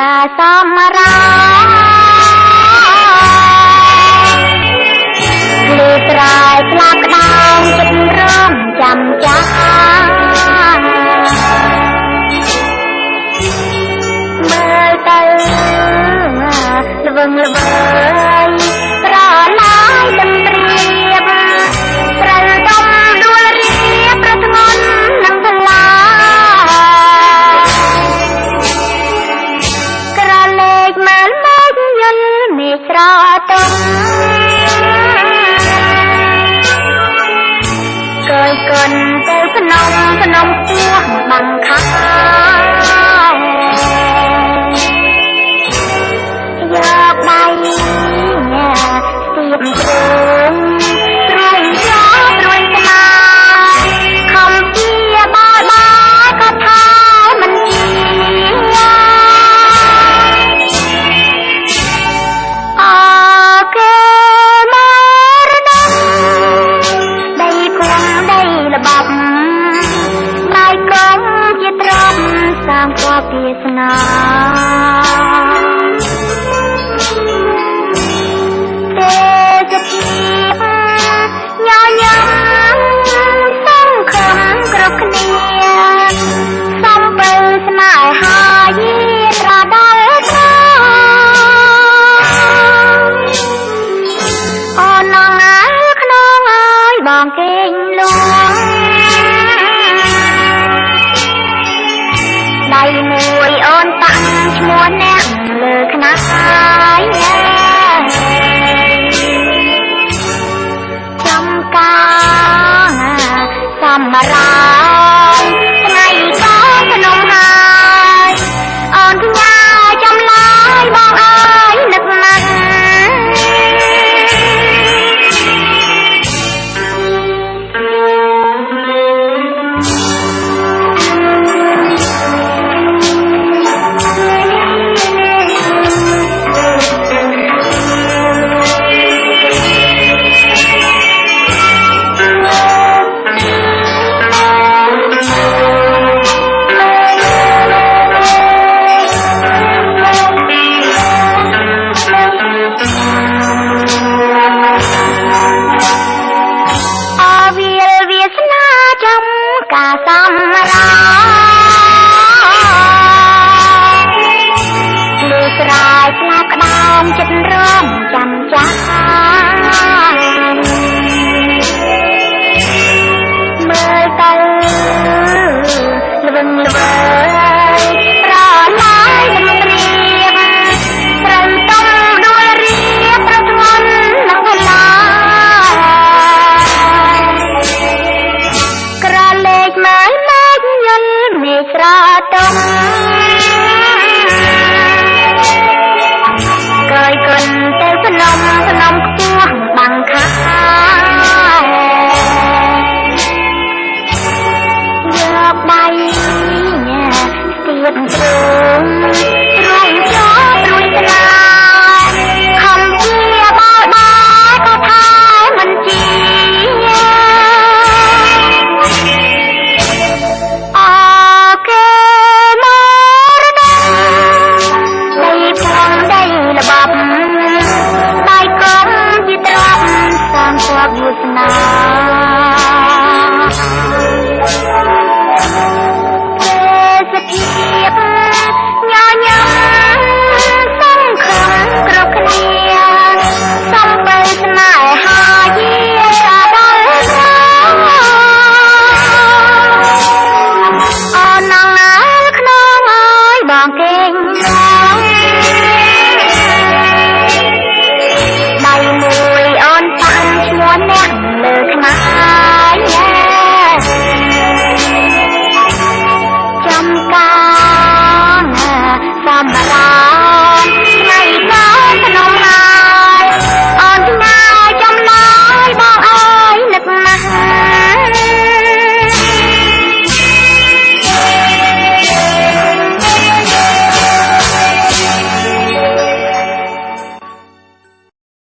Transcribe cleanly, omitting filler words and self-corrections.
កាសមរាលឺត្រៃខ្លាក្តោងចិត្តរំចាំចាមើលទៅល្វឹងល្វើយប្រឡាយដំរៀបត្រូវដំដួលរៀបប្រធ្ងន់នឹងថ្លាក្រលេកមើលមកយល់មេស្រទុំកើយកូនទៅភ្នំពោះបាំងខាយកដៃស្ទាបទ្រូងទ្រូងចោលទ្រូងស្នាខំជាបោបាយក៏ថាមិនជាអូគេមរតកដីភូមិដីល្បាប់ដៃកងជាទ្រព្យសាមគបវាសនាបងគេងលួងដៃមួយអូនតាំងឈ្មោះអ្នកលើខ្នើយចំការសមរាយថ្ងៃក៏ក្នុងហើយអូនផ្ញើចំឡាយបងអើយនឹកណាស់កាសមរាលឺស្រែកខ្លាក្តោងចិត្តរំចាំចាមើលទៅល្វឹងល្វើយប្រឡាយដំរៀបត្រូវតំដួលរៀបប្រធ្ងន់នឹងថ្លាក្រលេកមើលមកយល់មេស្រទុំកើយកូនទៅភ្នំខ្ពស់បាំងខាយកដៃស្ទាបទ្រូងចោលទ្រូងស្នាខំជាបោបាយក៏ថាមិនជាវាសនាទេសភាពញញឹមសង្ឃឹមគ្រប់គ្នាសំបីស្នេហាយាដល់អូនណាស់ក្នុងអើយបងគេងដៃមួយអូនតាំងឈ្មោះអ្នកលើខ្នើយចំការសមរា